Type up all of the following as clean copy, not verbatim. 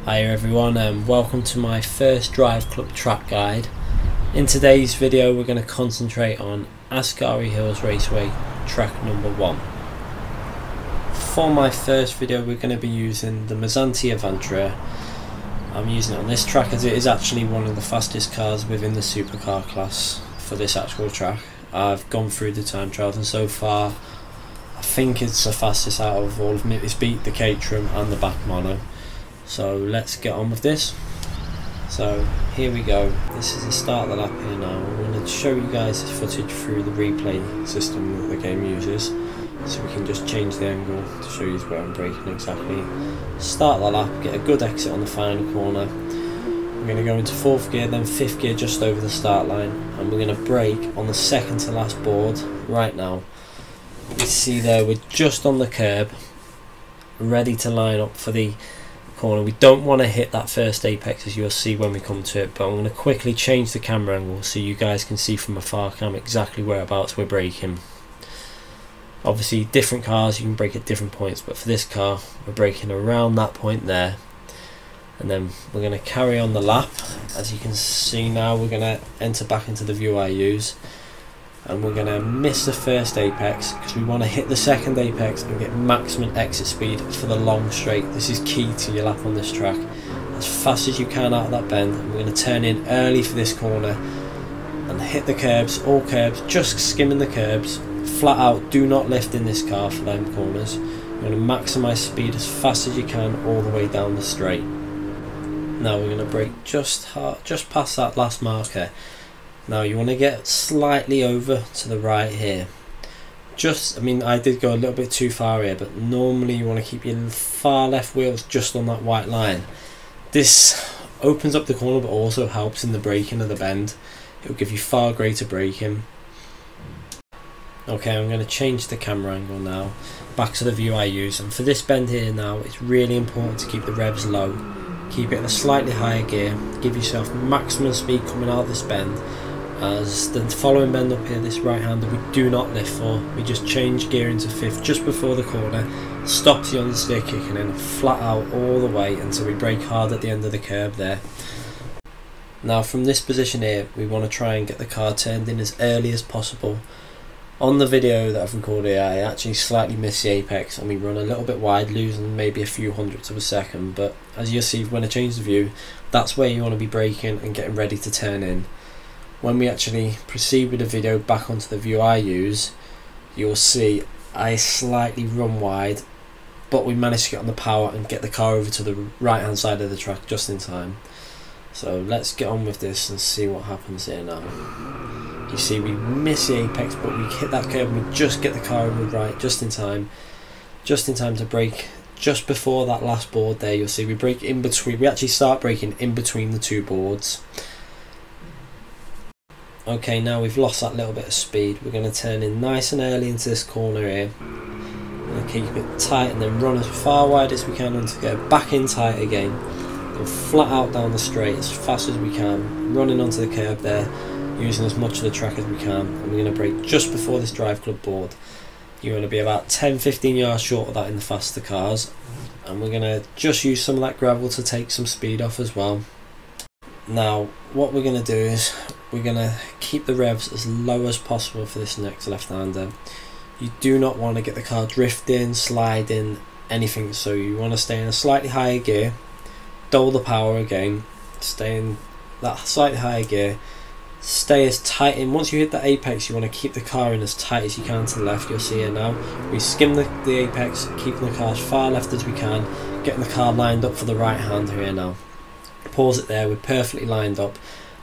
Hi everyone, and welcome to my first Driveclub track guide. In today's video we're going to concentrate on Ascari Hills Raceway track number 1. For my first video we're going to be using the Mazzanti Avantra. I'm using it on this track as it is actually one of the fastest cars within the supercar class for this actual track. I've gone through the time trials and so far I think it's the fastest out of all of them. It's beat the Caterham and the back mono. So let's get on with this. So here we go. This is the start of the lap here now. I'm going to show you guys this footage through the replay system that the game uses. So we can just change the angle to show you where I'm braking exactly. Start the lap, get a good exit on the final corner. We're going to go into 4th gear, then 5th gear just over the start line. And we're going to brake on the second to last board right now. You see there, we're just on the curb, ready to line up for the corner. We don't want to hit that first apex, as you'll see when we come to it, but I'm going to quickly change the camera angle so you guys can see from a far cam exactly whereabouts we're braking. Obviously different cars you can brake at different points, but for this car we're braking around that point there, and then we're going to carry on the lap. As you can see now, we're going to enter back into the view I use, and we're going to miss the first apex because we want to hit the second apex and get maximum exit speed for the long straight. This is key to your lap on this track. As fast as you can out of that bend, and we're going to turn in early for this corner and hit the curbs, all curbs, just skimming the curbs, flat out. Do not lift in this car for them corners. You're going to maximise speed as fast as you can all the way down the straight. Now we're going to brake just past that last marker. Now you want to get slightly over to the right here. I did go a little bit too far here, but normally you want to keep your far left wheels just on that white line. This opens up the corner but also helps in the braking of the bend. It will give you far greater braking. Okay, I'm going to change the camera angle now, back to the view I use, and for this bend here now it's really important to keep the revs low. Keep it in a slightly higher gear, give yourself maximum speed coming out of this bend. As the following bend up here, this right hander, we do not lift for. We just change gear into 5th just before the corner, stop the understeer kicking in, flat out all the way until we brake hard at the end of the curb there. Now from this position here, we want to try and get the car turned in as early as possible. On the video that I've recorded here, I actually slightly missed the apex and we run a little bit wide, losing maybe a few hundredths of a second, but as you'll see when I change the view, that's where you want to be braking and getting ready to turn in. When we actually proceed with the video back onto the view I use, you'll see I slightly run wide, but we managed to get on the power and get the car over to the right hand side of the track just in time. So let's get on with this and see what happens here now. You see we miss the apex, but we hit that curb and we just get the car over right just in time to brake just before that last board there. You'll see we brake in between, we actually start braking in between the two boards. Okay, now we've lost that little bit of speed. We're going to turn in nice and early into this corner here. We're going to keep it tight and then run as far wide as we can and to go back in tight again. Then flat out down the straight as fast as we can, running onto the curb there, using as much of the track as we can. And we're going to brake just before this Driveclub board. You're going to be about 10-15 yards short of that in the faster cars. And we're going to just use some of that gravel to take some speed off as well. Now what we're going to do is we're going to keep the revs as low as possible for this next left-hander. You do not want to get the car drifting, sliding, anything, so you want to stay in a slightly higher gear, double the power again, stay in that slightly higher gear, stay as tight in. Once you hit the apex you want to keep the car in as tight as you can to the left. You'll see here now we skim the apex, keeping the car as far left as we can, getting the car lined up for the right hander here now. Pause it there, we're perfectly lined up.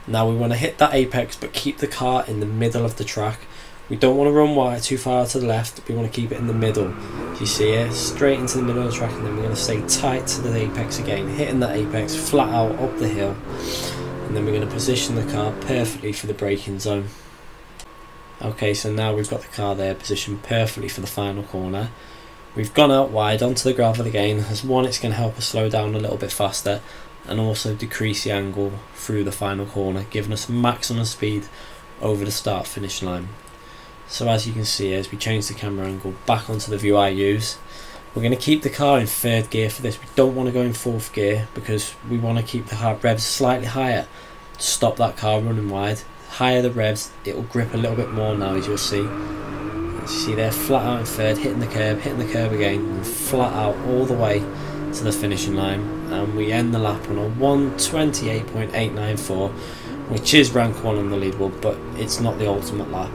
Now we want to hit that apex but keep the car in the middle of the track. We don't want to run wide too far to the left, we want to keep it in the middle. As you see here, straight into the middle of the track, and then we're going to stay tight to the apex again, hitting that apex flat out up the hill, and then we're going to position the car perfectly for the braking zone. Okay, so now we've got the car there positioned perfectly for the final corner. We've gone out wide onto the gravel again, as one, it's going to help us slow down a little bit faster and also decrease the angle through the final corner, giving us maximum speed over the start finish line. So as you can see, as we change the camera angle back onto the view I use, We're going to keep the car in 3rd gear for this. We don't want to go in 4th gear because we want to keep the revs slightly higher to stop that car running wide. Higher the revs, it will grip a little bit more now, as you'll see. As you see there, flat out in 3rd, hitting the curb again, and flat out all the way to the finishing line. And we end the lap on a 1:28.894, which is rank 1 on the leaderboard, but it's not the ultimate lap.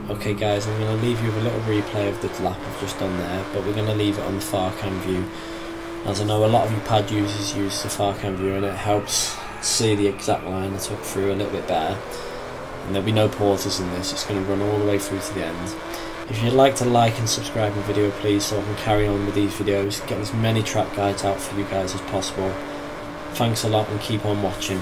Okay guys, I'm going to leave you with a little replay of the lap I've just done there, but we're going to leave it on the far cam view, as I know a lot of you pad users use the far cam view and it helps see the exact line I took through a little bit better. And there'll be no pauses in this, it's going to run all the way through to the end. If you'd like to like and subscribe my video please, so I can carry on with these videos, get as many track guides out for you guys as possible. Thanks a lot and keep on watching.